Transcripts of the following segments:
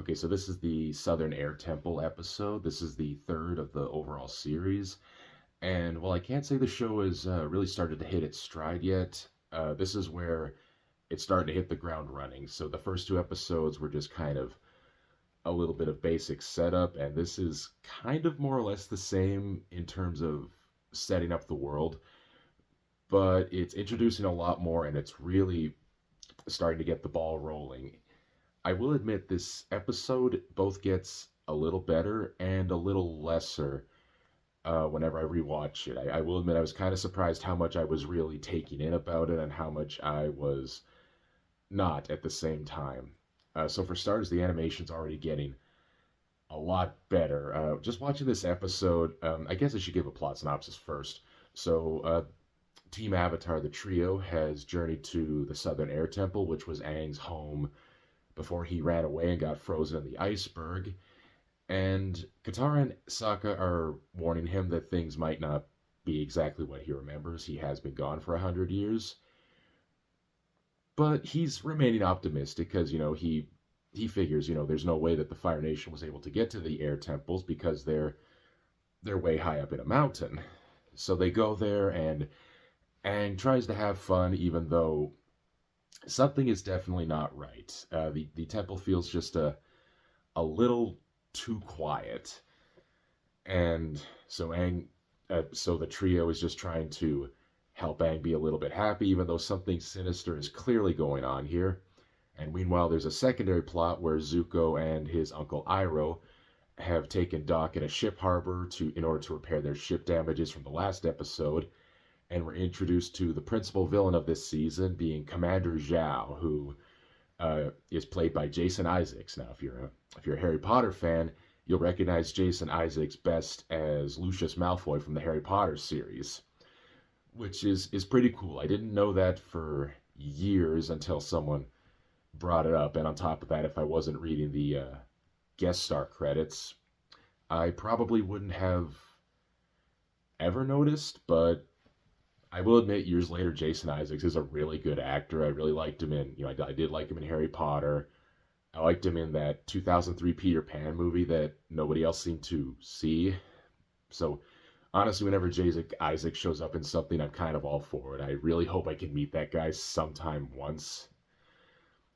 Okay, so this is the Southern Air Temple episode. This is the third of the overall series. And while I can't say the show has really started to hit its stride yet, this is where it's starting to hit the ground running. So the first two episodes were just kind of a little bit of basic setup, and this is kind of more or less the same in terms of setting up the world, but it's introducing a lot more and it's really starting to get the ball rolling. I will admit this episode both gets a little better and a little lesser whenever I rewatch it. I will admit I was kind of surprised how much I was really taking in about it and how much I was not at the same time. So for starters, the animation's already getting a lot better. Just watching this episode, I guess I should give a plot synopsis first. So Team Avatar, the trio, has journeyed to the Southern Air Temple, which was Aang's home before he ran away and got frozen in the iceberg. And Katara and Sokka are warning him that things might not be exactly what he remembers. He has been gone for 100 years. But he's remaining optimistic because, he figures, there's no way that the Fire Nation was able to get to the air temples because they're way high up in a mountain. So they go there and Aang tries to have fun even though something is definitely not right. The temple feels just a little too quiet, and so the trio is just trying to help Aang be a little bit happy, even though something sinister is clearly going on here. And meanwhile, there's a secondary plot where Zuko and his uncle Iroh have taken dock in a ship harbor in order to repair their ship damages from the last episode, and we're introduced to the principal villain of this season, being Commander Zhao, who is played by Jason Isaacs. Now, if you're a Harry Potter fan, you'll recognize Jason Isaacs best as Lucius Malfoy from the Harry Potter series, which is pretty cool. I didn't know that for years until someone brought it up, and on top of that, if I wasn't reading the guest star credits, I probably wouldn't have ever noticed, but I will admit, years later, Jason Isaacs is a really good actor. I really liked him I did like him in Harry Potter. I liked him in that 2003 Peter Pan movie that nobody else seemed to see. So, honestly, whenever Jason Isaacs shows up in something, I'm kind of all for it. I really hope I can meet that guy sometime once.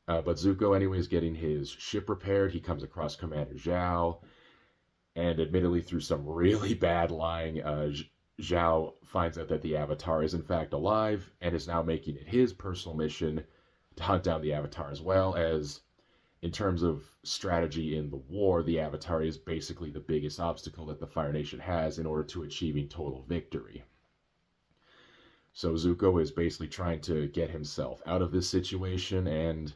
But Zuko, anyway, is getting his ship repaired. He comes across Commander Zhao, and admittedly, through some really bad lying, Zhao finds out that the Avatar is in fact alive and is now making it his personal mission to hunt down the Avatar, as well as, in terms of strategy in the war, the Avatar is basically the biggest obstacle that the Fire Nation has in order to achieving total victory. So Zuko is basically trying to get himself out of this situation, and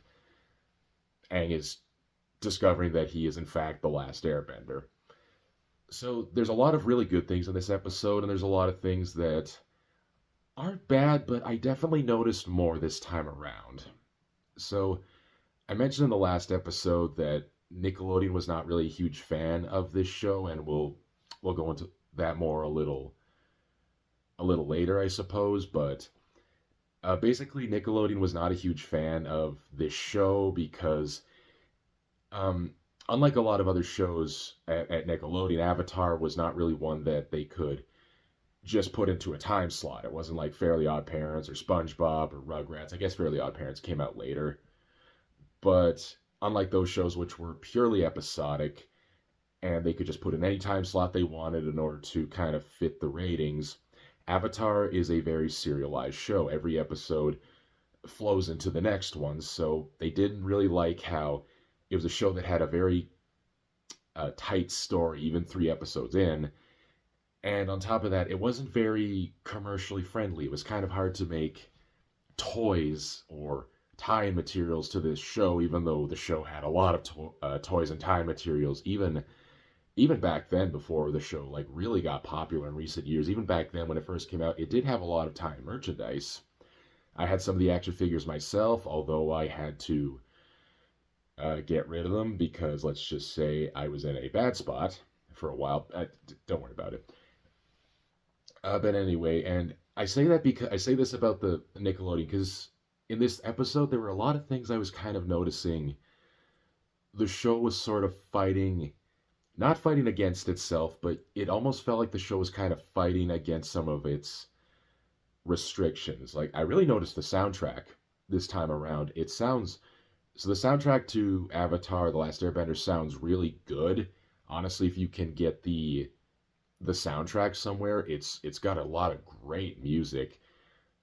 Aang is discovering that he is in fact the last Airbender. So there's a lot of really good things in this episode, and there's a lot of things that aren't bad, but I definitely noticed more this time around. So I mentioned in the last episode that Nickelodeon was not really a huge fan of this show, and we'll go into that more a little later, I suppose. But basically, Nickelodeon was not a huge fan of this show because unlike a lot of other shows at Nickelodeon, Avatar was not really one that they could just put into a time slot. It wasn't like Fairly Odd Parents or SpongeBob or Rugrats. I guess Fairly Odd Parents came out later. But unlike those shows, which were purely episodic, and they could just put in any time slot they wanted in order to kind of fit the ratings, Avatar is a very serialized show. Every episode flows into the next one, so they didn't really like how it was a show that had a very tight story, even 3 episodes in. And on top of that, it wasn't very commercially friendly. It was kind of hard to make toys or tie-in materials to this show, even though the show had a lot of toys and tie-in materials, even back then, before the show really got popular in recent years. Even back then, when it first came out, it did have a lot of tie-in merchandise. I had some of the action figures myself, although I had to get rid of them because, let's just say, I was in a bad spot for a while. Don't worry about it. But anyway, and I say this about the Nickelodeon because in this episode there were a lot of things I was kind of noticing the show was sort of fighting, not fighting against itself, but it almost felt like the show was kind of fighting against some of its restrictions. Like, I really noticed the soundtrack this time around. It sounds so the soundtrack to Avatar: The Last Airbender sounds really good. Honestly, if you can get the soundtrack somewhere, it's got a lot of great music.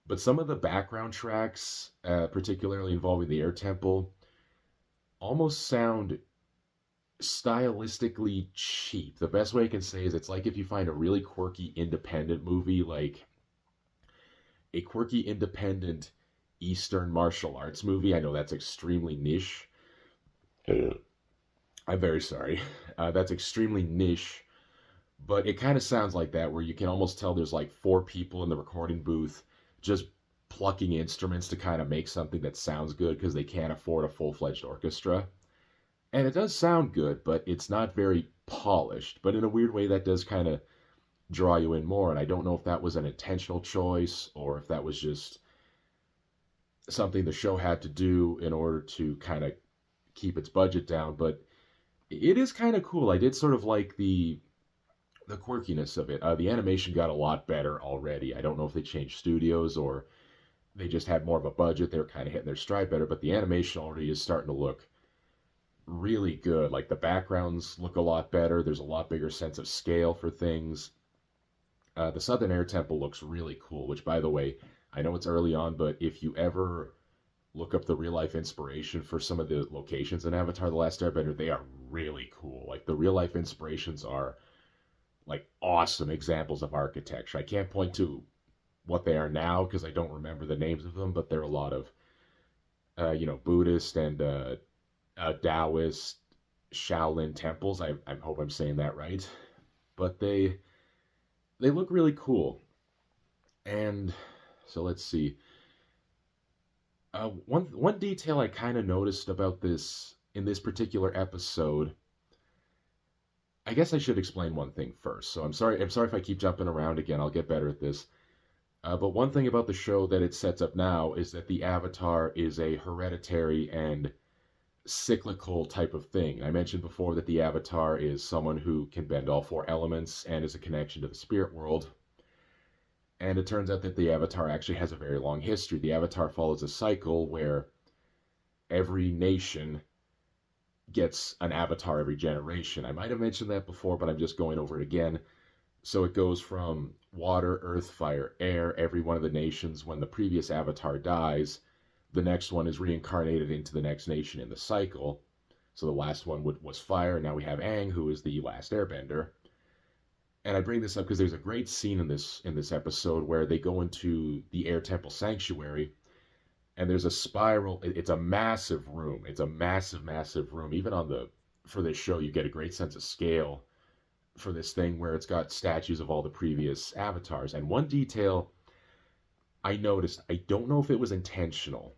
But some of the background tracks, particularly involving the Air Temple, almost sound stylistically cheap. The best way I can say is it's like if you find a really quirky independent movie, like a quirky independent Eastern martial arts movie. I know that's extremely niche. I'm very sorry. That's extremely niche, but it kind of sounds like that, where you can almost tell there's like four people in the recording booth just plucking instruments to kind of make something that sounds good because they can't afford a full fledged orchestra. And it does sound good, but it's not very polished. But in a weird way, that does kind of draw you in more. And I don't know if that was an intentional choice or if that was just something the show had to do in order to kind of keep its budget down. But it is kind of cool. I did sort of like the quirkiness of it. The animation got a lot better already. I don't know if they changed studios or they just had more of a budget. They were kind of hitting their stride better, but the animation already is starting to look really good. Like the backgrounds look a lot better. There's a lot bigger sense of scale for things. The Southern Air Temple looks really cool, which, by the way, I know it's early on, but if you ever look up the real life inspiration for some of the locations in Avatar: The Last Airbender, they are really cool. Like the real life inspirations are like awesome examples of architecture. I can't point to what they are now because I don't remember the names of them, but they're a lot of Buddhist and Taoist Shaolin temples. I hope I'm saying that right, but they look really cool. And so let's see. One detail I kind of noticed about this in this particular episode. I guess I should explain one thing first. So I'm sorry. I'm sorry if I keep jumping around again. I'll get better at this. But one thing about the show that it sets up now is that the Avatar is a hereditary and cyclical type of thing. I mentioned before that the Avatar is someone who can bend all four elements and is a connection to the spirit world. And it turns out that the Avatar actually has a very long history. The Avatar follows a cycle where every nation gets an Avatar every generation. I might have mentioned that before, but I'm just going over it again. So it goes from water, earth, fire, air. Every one of the nations, when the previous Avatar dies, the next one is reincarnated into the next nation in the cycle. So the last one was fire. Now we have Aang, who is the last Airbender. And I bring this up because there's a great scene in this episode where they go into the Air Temple Sanctuary, and there's a spiral. It's a massive room. It's a massive, massive room. Even for this show, you get a great sense of scale for this thing where it's got statues of all the previous avatars. And one detail I noticed, I don't know if it was intentional,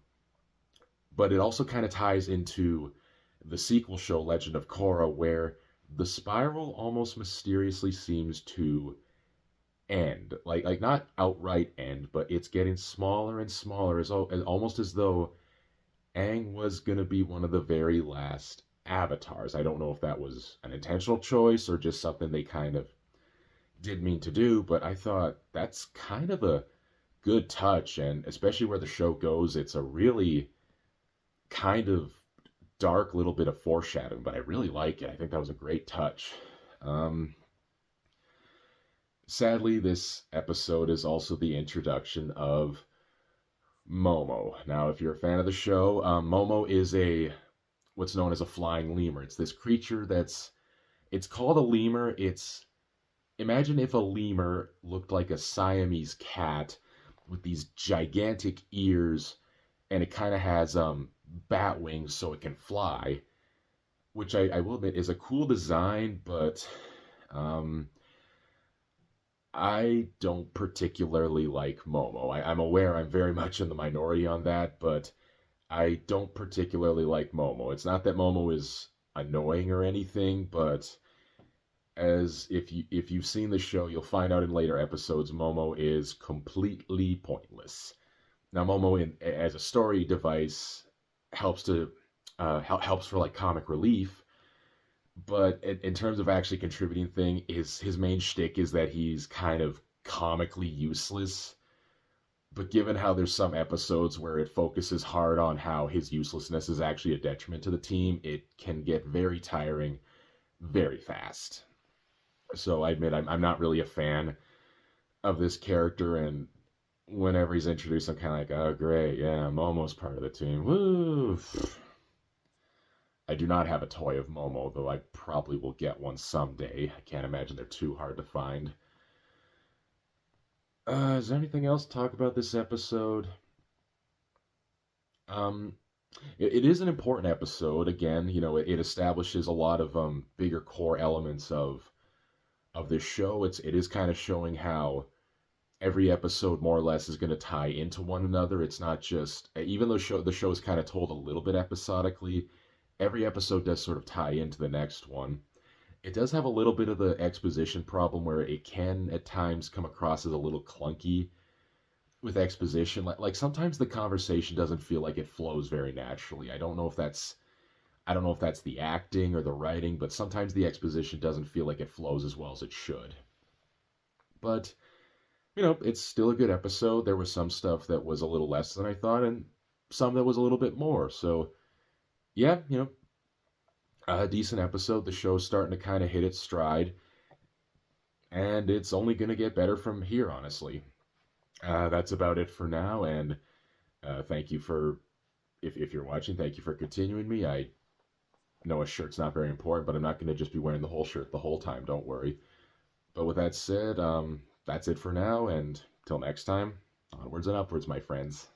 but it also kind of ties into the sequel show Legend of Korra, where the spiral almost mysteriously seems to end. Like not outright end, but it's getting smaller and smaller, almost as though Aang was going to be one of the very last avatars. I don't know if that was an intentional choice or just something they kind of did mean to do, but I thought that's kind of a good touch, and especially where the show goes, it's a really kind of dark little bit of foreshadowing, but I really like it. I think that was a great touch. Sadly, this episode is also the introduction of Momo. Now, if you're a fan of the show, Momo is what's known as a flying lemur. It's this creature it's called a lemur. Imagine if a lemur looked like a Siamese cat with these gigantic ears, and it kind of has bat wings so it can fly, which I will admit is a cool design, but I don't particularly like Momo. I'm aware I'm very much in the minority on that, but I don't particularly like Momo. It's not that Momo is annoying or anything, but as if you've seen the show, you'll find out in later episodes Momo is completely pointless. Now, Momo as a story device helps to helps for like comic relief. But in terms of actually contributing thing, his main shtick is that he's kind of comically useless. But given how there's some episodes where it focuses hard on how his uselessness is actually a detriment to the team, it can get very tiring very fast. So I admit I'm not really a fan of this character, and whenever he's introduced, I'm kind of like, oh, great, yeah, I'm almost part of the team. Woo! I do not have a toy of Momo, though I probably will get one someday. I can't imagine they're too hard to find. Is there anything else to talk about this episode? Um, it is an important episode. Again, it establishes a lot of bigger core elements of this show. It is kind of showing how every episode more or less is going to tie into one another. It's not just even though the show is kind of told a little bit episodically, every episode does sort of tie into the next one. It does have a little bit of the exposition problem where it can at times come across as a little clunky with exposition. Like sometimes the conversation doesn't feel like it flows very naturally. I don't know if that's the acting or the writing, but sometimes the exposition doesn't feel like it flows as well as it should. But it's still a good episode. There was some stuff that was a little less than I thought, and some that was a little bit more. So yeah, a decent episode. The show's starting to kind of hit its stride, and it's only going to get better from here, honestly. That's about it for now, and thank you for, if you're watching, thank you for continuing me. I know a shirt's not very important, but I'm not going to just be wearing the whole shirt the whole time, don't worry. But with that said, that's it for now, and till next time, onwards and upwards, my friends.